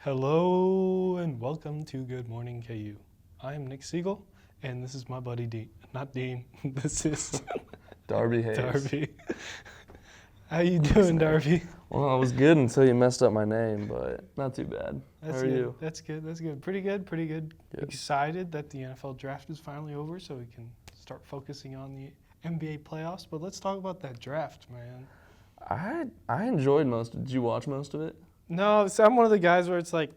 Hello and welcome to Good Morning KU. I'm Nick Siegel, and this is my buddy Dean. Not Dean. This is Darby Hayes. Darby. How you doing, Darby? Well, I was good until you messed up my name, but not too bad. That's How are good. you? That's good. That's good. Pretty good. Pretty good. Good. Excited that the NFL draft is finally over, so we can start focusing on the NBA playoffs. But let's talk about that draft, man. I enjoyed most of it. Did you watch most of it? No, so I'm one of the guys where it's like,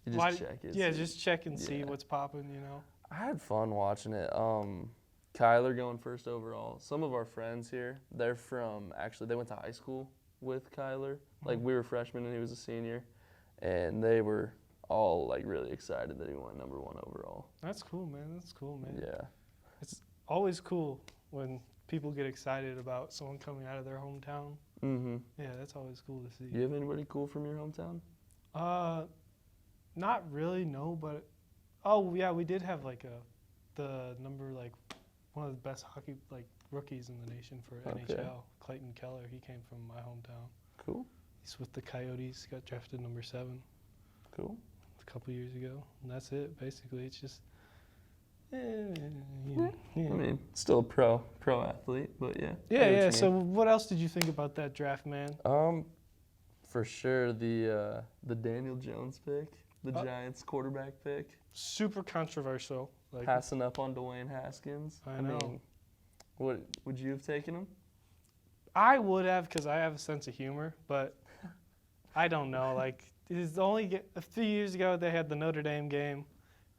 You just check it. yeah, just check and see Yeah. what's popping, you know. I had fun watching it. Kyler going first overall. Some of our friends here, they went to high school with Kyler. Like, we were freshmen and he was a senior, and they were all like really excited that he went number 1 overall. That's cool, man. That's cool, man. Yeah. It's always cool when people get excited about someone coming out of their hometown. Mm-hmm. Yeah, that's always cool to see. You have anybody cool from your hometown? Not really, no, but oh yeah, we did have like one of the best hockey rookies in the nation for NHL, Clayton Keller. He came from my hometown. Cool. He's with the Coyotes, got drafted number 7 Cool. a couple years ago, and that's it. Basically, it's just I mean, still a pro athlete, but yeah. Yeah. So what else did you think about that draft, man? For sure the Daniel Jones pick, the Giants quarterback pick. Super controversial. Like, Passing up on Dwayne Haskins. I know. mean, what would you have taken him? I would have, because I have a sense of humor, but I don't know. Like, it's only a few years ago they had the Notre Dame game,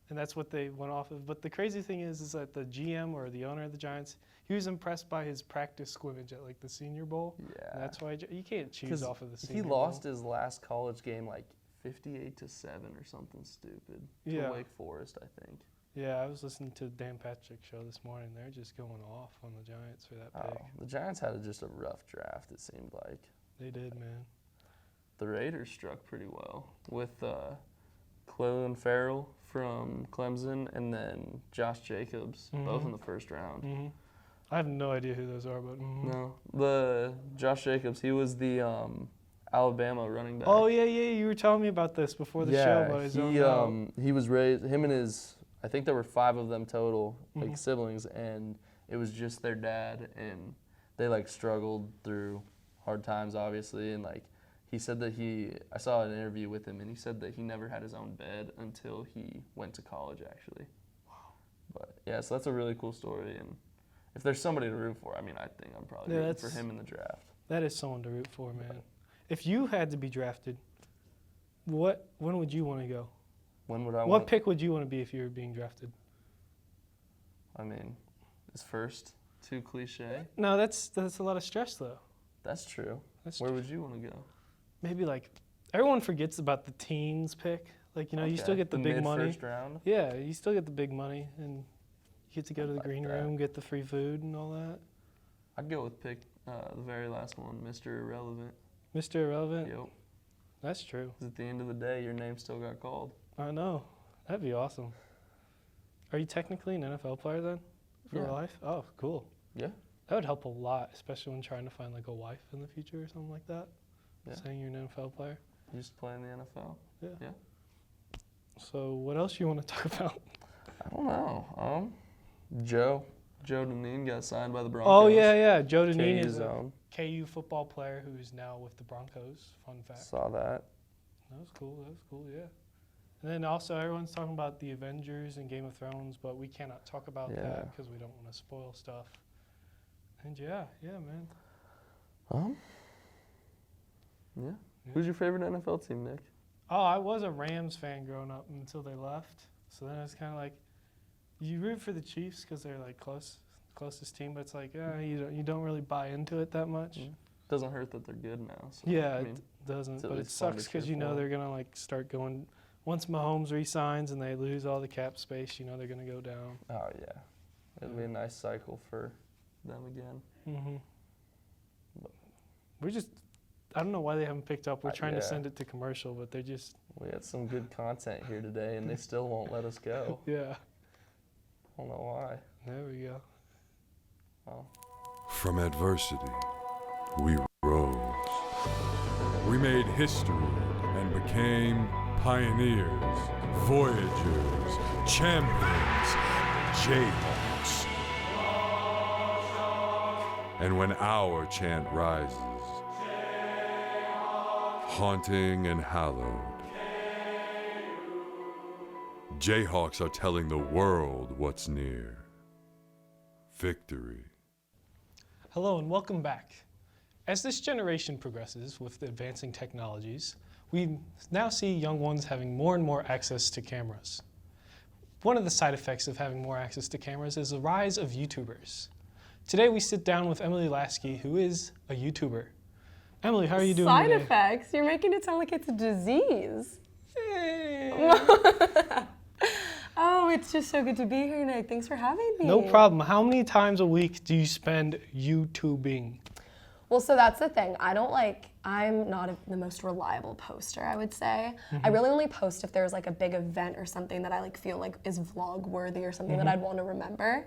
and that's what they went off of. But the crazy thing is that the GM or the owner of the Giants, he was impressed by his practice scrimmage at like the Senior Bowl. Yeah. And that's why you can't choose off of the Senior Bowl. Bowl. He lost his last college game like 58-7 or something stupid to Wake Forest, I think. Yeah, I was listening to the Dan Patrick show this morning. They're just going off on the Giants for that pick. The Giants had just a rough draft, it seemed like. They did, man. The Raiders struck pretty well with Clelin Ferrell from Clemson and then Josh Jacobs, both in the first round. Mm-hmm. I have no idea who those are, but No, the Josh Jacobs, he was the Alabama running back. Oh yeah, you were telling me about this before the show. But he was raised. Him and his, I think there were 5 of them total, like siblings, and it was just their dad, and they like struggled through hard times, obviously, and like. He said that I saw an interview with him, and he said that he never had his own bed until he went to college, actually. Wow. But, yeah, so that's a really cool story. And if there's somebody to root for, I mean, I think I'm probably rooting for him in the draft. That is someone to root for, man. If you had to be drafted, when would you want to go? When would I What pick would you want to be if you were being drafted? I mean, is first too cliche? No, that's a lot of stress, though. That's true. Where would you want to go? Maybe like everyone forgets about the teens pick. Like, you know, you still get the big money. First round? Yeah, you still get the big money, and you get to go to the green room, get the free food and all that. I'd go with the very last one, Mr. Irrelevant. Mr. Irrelevant? Yep. That's true. 'Cause at the end of the day, your name still got called. I know. That'd be awesome. Are you technically an NFL player then? For life? Oh, cool. Yeah. That would help a lot, especially when trying to find like a wife in the future or something like that. Yeah. Saying you're an NFL player. You used to play in the NFL? Yeah. So what else you want to talk about? I don't know. Joe Deneen got signed by the Broncos. Oh, yeah. Joe Deneen is a KU football player who is now with the Broncos. Fun fact. Saw that. That was cool, yeah. And then also everyone's talking about the Avengers and Game of Thrones, but we cannot talk about that because we don't want to spoil stuff. And yeah, man. Yeah. Who's your favorite NFL team, Nick? Oh, I was a Rams fan growing up until they left. So then it's kind of like you root for the Chiefs because they're like closest team, but it's like you don't really buy into it that much. Doesn't hurt that they're good now. So, yeah, it doesn't. But it sucks because you know they're gonna like start going. Once Mahomes re-signs and they lose all the cap space, you know they're gonna go down. Oh yeah, it'll be a nice cycle for them again. I don't know why they haven't picked up. We're trying to send it to commercial, but they're just... We had some good content here today, and they still won't let us go. Yeah. I don't know why. There we go. Oh. From adversity, we rose. We made history and became Pioneers, voyagers, champions, Jayhawks. And when our chant rises, haunting and hallowed, Jayhawks are telling the world what's near. Victory. Hello and welcome back. As this generation progresses with the advancing technologies, we now see young ones having more and more access to cameras. One of the side effects of having more access to cameras is the rise of YouTubers. Today we sit down with Emily Laskey, who is a YouTuber. Emily, how are you doing Side today? effects? You're making it sound like it's a disease. Oh, it's just so good to be here tonight. Thanks for having me. No problem. How many times a week do you spend YouTubing? Well, so that's the thing. I'm not the most reliable poster, I would say. I really only post if there's like a big event or something that I like feel like is vlog worthy or something that I'd want to remember.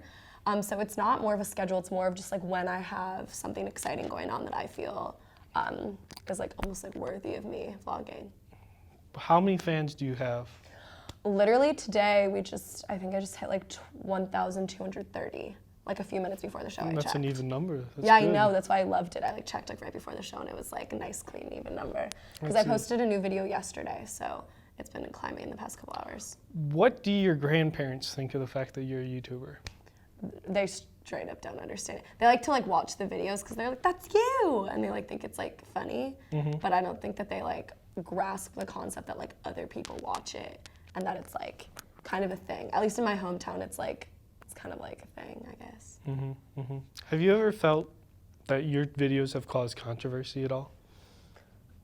So it's not more of a schedule, it's more of just like when I have something exciting going on that I feel is like almost like worthy of me vlogging. How many fans do you have? Literally today, I think I just hit like 1,230, like a few minutes before the show. I That's checked. an even number. That's Yeah, good. I know. That's why I loved it. I like checked like right before the show, and it was like a nice, clean, even number. Because I That's it. posted a new video yesterday, so it's been climbing in the past couple hours. What do your grandparents think of the fact that you're a YouTuber? They straight up don't understand it. They like to like watch the videos because they're like, "That's you," and they like think it's like funny. But I don't think that they like grasp the concept that like other people watch it and that it's like kind of a thing. At least in my hometown, it's kind of like a thing, I guess. Have you ever felt that your videos have caused controversy at all?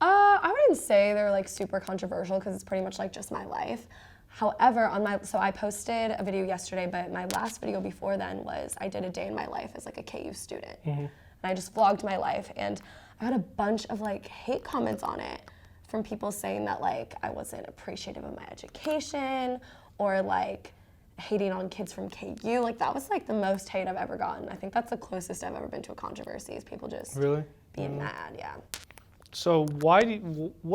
I wouldn't say they're like super controversial because it's pretty much like just my life. However, so I posted a video yesterday, but my last video before then was I did a day in my life as like a KU student. And I just vlogged my life, and I got a bunch of like hate comments on it from people saying that like I wasn't appreciative of my education or like hating on kids from KU. Like that was like the most hate I've ever gotten. I think that's the closest I've ever been to a controversy is people just Really? being mad, yeah. So what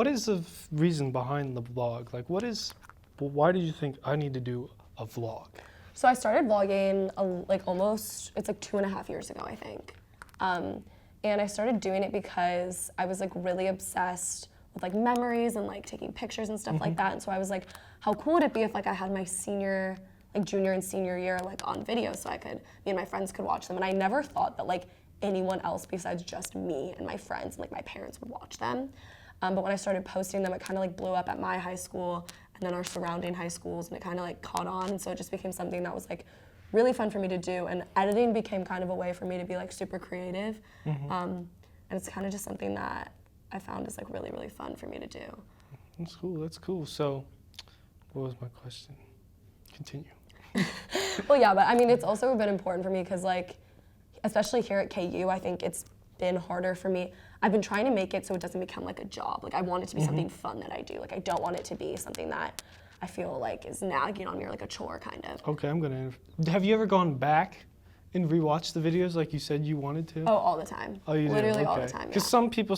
is the reason behind the vlog? Like why did you think I need to do a vlog? So I started vlogging it's like 2.5 years ago, I think. And I started doing it because I was like really obsessed with like memories and like taking pictures and stuff like that. And so I was like, how cool would it be if like I had my junior and senior year like on video so me and my friends could watch them. And I never thought that like anyone else besides just me and my friends and like my parents would watch them. But when I started posting them, it kind of like blew up at my high school and then our surrounding high schools, and it kind of like caught on. And so it just became something that was like really fun for me to do. And editing became kind of a way for me to be like super creative. And it's kind of just something that I found is like really, really fun for me to do. That's cool. So what was my question? Continue. Well, yeah, but I mean, it's also been important for me because like, especially here at KU, I think it's been harder for me. I've been trying to make it so it doesn't become like a job. Like I want it to be something fun that I do. Like I don't want it to be something that I feel like is nagging on me or like a chore kind of. Okay, have you ever gone back and rewatched the videos like you said you wanted to? Oh, all the time. Oh, you do? Literally all the Okay. time, Because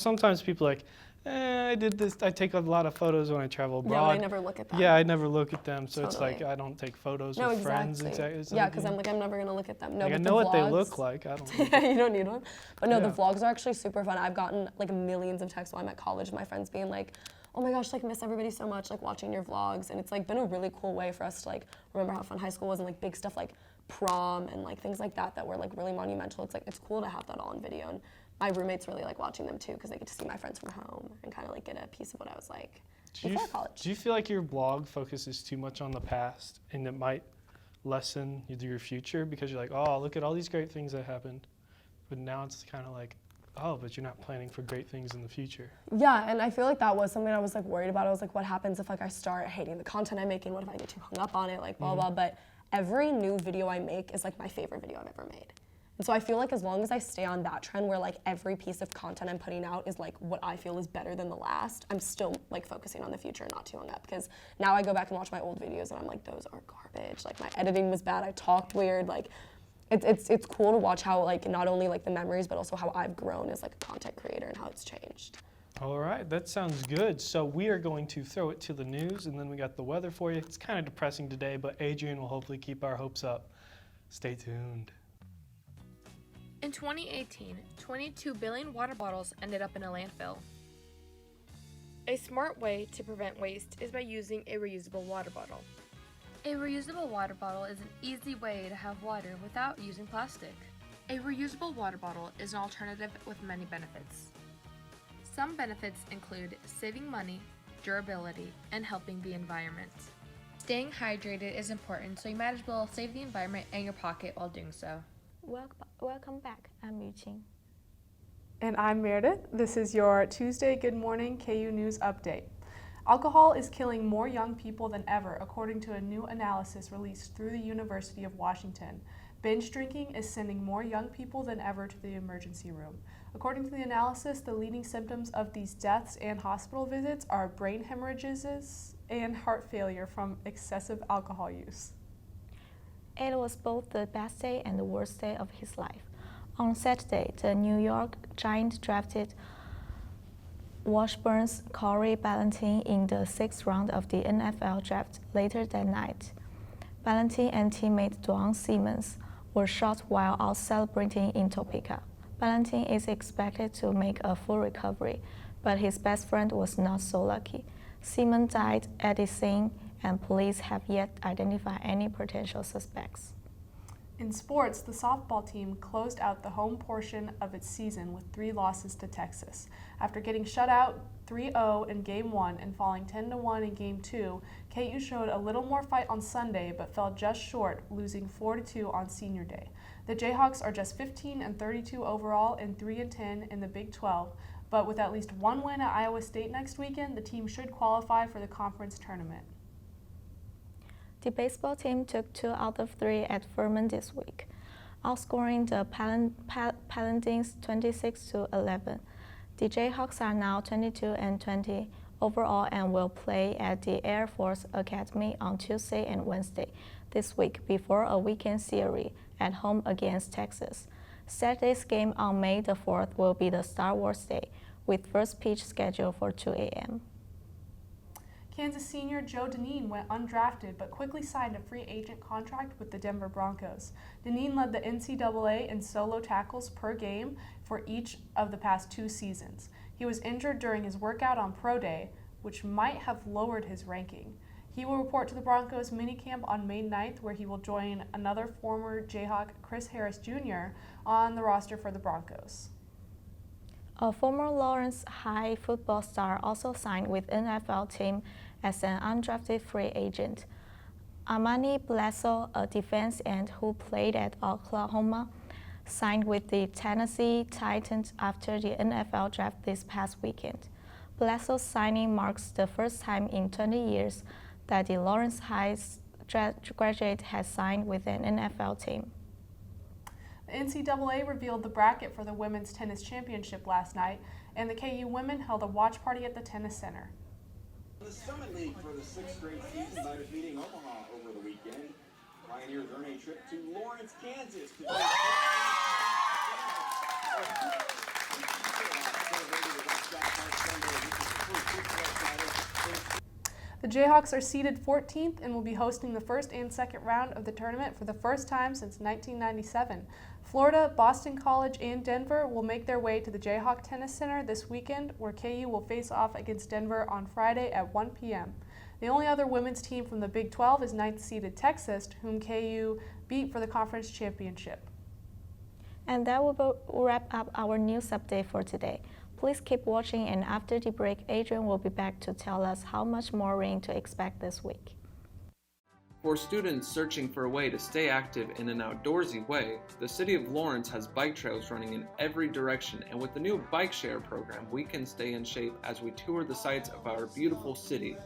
sometimes people like, I did this, I take a lot of photos when I travel abroad. Yeah, but I never look at them. Yeah, I never look at them, so it's Totally. like I don't take photos No, with friends. exactly. Yeah, because I'm never gonna look at them. No, Like, I but know the what they vlogs- look like. I don't. Yeah, you don't need one. But no, the Yeah. vlogs are actually super fun. I've gotten like millions of texts while I'm at college, my friends being like, oh my gosh, like miss everybody so much, like watching your vlogs. And it's like been a really cool way for us to like remember how fun high school was and like big stuff like prom and like things like that were like really monumental. It's like, it's cool to have that all on video. And my roommates really like watching them too because they get to see my friends from home and kind of like get a piece of what I was like before college. Do you feel like your blog focuses too much on the past and it might lessen your future because you're like, oh, look at all these great things that happened, but now it's kind of like, oh, but you're not planning for great things in the future. Yeah, and I feel like that was something I was like worried about. I was like, what happens if like I start hating the content I'm making? What if I get too hung up on it? Like blah blah. But every new video I make is like my favorite video I've ever made. And so I feel like as long as I stay on that trend where like every piece of content I'm putting out is like what I feel is better than the last, I'm still like focusing on the future and not too hung up. Because now I go back and watch my old videos and I'm like, those are garbage. Like my editing was bad, I talked weird. Like it's cool to watch how like not only like the memories but also how I've grown as like a content creator and how it's changed. All right, that sounds good. So we are going to throw it to the news, and then we got the weather for you. It's kind of depressing today, but Adrian will hopefully keep our hopes up. Stay tuned. In 2018, 22 billion water bottles ended up in a landfill. A smart way to prevent waste is by using a reusable water bottle. A reusable water bottle is an easy way to have water without using plastic. A reusable water bottle is an alternative with many benefits. Some benefits include saving money, durability, and helping the environment. Staying hydrated is important, so you might as well save the environment and your pocket while doing so. Welcome back. I'm Yuqing. And I'm Meredith. This is your Tuesday Good Morning KU News Update. Alcohol is killing more young people than ever, according to a new analysis released through the University of Washington. Binge drinking is sending more young people than ever to the emergency room. According to the analysis, the leading symptoms of these deaths and hospital visits are brain hemorrhages and heart failure from excessive alcohol use. It was both the best day and the worst day of his life. On Saturday, the New York Giants drafted Washburn's Corey Ballentine in the 6th round of the NFL draft later that night. Ballentine and teammate Dwayne Simmons were shot while out celebrating in Topeka. Ballentine is expected to make a full recovery, but his best friend was not so lucky. Simmons died at the scene, and police have yet identified any potential suspects. In sports, the softball team closed out the home portion of its season with 3 losses to Texas. After getting shut out 3-0 in Game 1 and falling 10-1 in Game 2, KU showed a little more fight on Sunday but fell just short, losing 4-2 on Senior Day. The Jayhawks are just 15-32 overall and 3-10 in the Big 12, but with at least one win at Iowa State next weekend, the team should qualify for the conference tournament. The baseball team took 2 out of 3 at Furman this week, outscoring the Paladins 26-11. The Jayhawks are now 22-20 overall and will play at the Air Force Academy on Tuesday and Wednesday this week before a weekend series at home against Texas. Saturday's game on May the 4th will be the Star Wars Day, with first pitch scheduled for 2 a.m. Kansas senior Joe Deneen went undrafted but quickly signed a free agent contract with the Denver Broncos. Deneen led the NCAA in solo tackles per game for each of the past 2 seasons. He was injured during his workout on Pro Day, which might have lowered his ranking. He will report to the Broncos minicamp on May 9th, where he will join another former Jayhawk, Chris Harris Jr., on the roster for the Broncos. A former Lawrence High football star also signed with NFL team as an undrafted free agent. Amani Bledsoe, a defense end who played at Oklahoma, signed with the Tennessee Titans after the NFL draft this past weekend. Bledsoe's signing marks the first time in 20 years that the Lawrence High graduate has signed with an NFL team. The NCAA revealed the bracket for the Women's Tennis Championship last night, and the KU women held a watch party at the Tennis Center. The Summit League for the 6th straight season by defeating Omaha over the weekend. Pioneers earn a trip to Lawrence, Kansas to The Jayhawks are seeded 14th and will be hosting the first and second round of the tournament for the first time since 1997. Florida, Boston College, and Denver will make their way to the Jayhawk Tennis Center this weekend, where KU will face off against Denver on Friday at 1 p.m. The only other women's team from the Big 12 is 9th-seeded Texas, whom KU beat for the conference championship. And that will wrap up our news update for today. Please keep watching, and after the break, Adrian will be back to tell us how much more rain to expect this week. For students searching for a way to stay active in an outdoorsy way, the City of Lawrence has bike trails running in every direction, and with the new bike share program, we can stay in shape as we tour the sights of our beautiful city.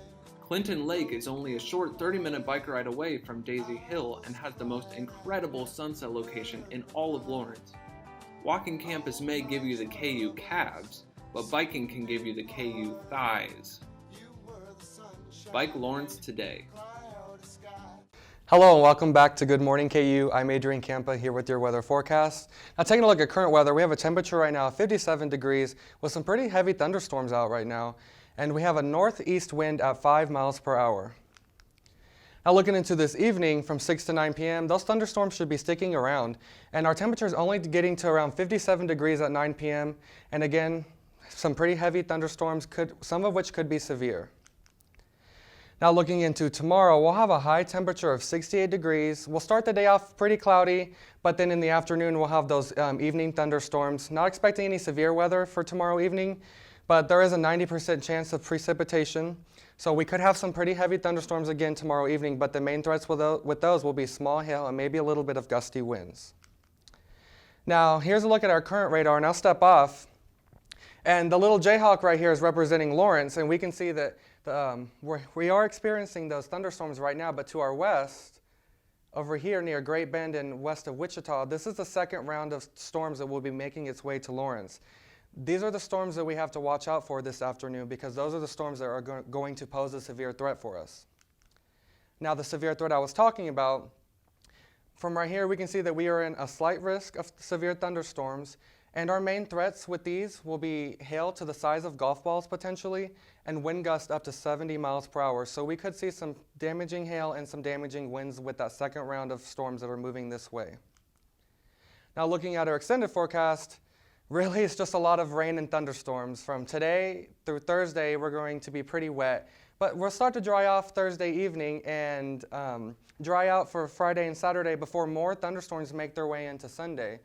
Clinton Lake is only a short 30-minute bike ride away from Daisy Hill and has the most incredible sunset location in all of Lawrence. Walking campus may give you the KU calves, but biking can give you the KU thighs. Bike Lawrence today. Hello and welcome back to Good Morning KU. I'm Adrian Campa here with your weather forecast. Now taking a look at current weather, we have a temperature right now of 57 degrees with some pretty heavy thunderstorms out right now. And we have a northeast wind at 5 miles per hour. Now looking into this evening from 6 to 9 p.m., those thunderstorms should be sticking around. And our temperature is only getting to around 57 degrees at 9 p.m. And again, some pretty heavy thunderstorms, some of which could be severe. Now looking into tomorrow, we'll have a high temperature of 68 degrees. We'll start the day off pretty cloudy, but then in the afternoon we'll have those evening thunderstorms. Not expecting any severe weather for tomorrow evening, but there is a 90% chance of precipitation. So we could have some pretty heavy thunderstorms again tomorrow evening, but the main threats with those will be small hail and maybe a little bit of gusty winds. Now here's a look at our current radar, and I'll step off. And the little Jayhawk right here is representing Lawrence, and we can see that we are experiencing those thunderstorms right now, but to our west, over here near Great Bend and west of Wichita, this is the second round of storms that will be making its way to Lawrence. These are the storms that we have to watch out for this afternoon because those are the storms that are going to pose a severe threat for us. Now the severe threat I was talking about, from right here we can see that we are in a slight risk of severe thunderstorms, and our main threats with these will be hail to the size of golf balls potentially, and wind gusts up to 70 miles per hour. So we could see some damaging hail and some damaging winds with that second round of storms that are moving this way. Now looking at our extended forecast, really it's just a lot of rain and thunderstorms. From today through Thursday, we're going to be pretty wet, but we'll start to dry off Thursday evening and dry out for Friday and Saturday before more thunderstorms make their way into Sunday.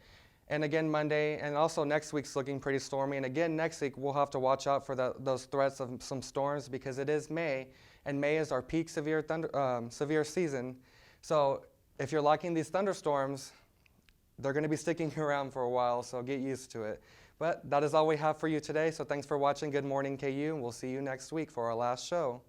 And again Monday, and also next week's looking pretty stormy. And again next week we'll have to watch out for those threats of some storms because it is May, and May is our peak severe season. So if you're liking these thunderstorms, they're going to be sticking around for a while, so get used to it. But that is all we have for you today, so thanks for watching Good Morning KU, and we'll see you next week for our last show.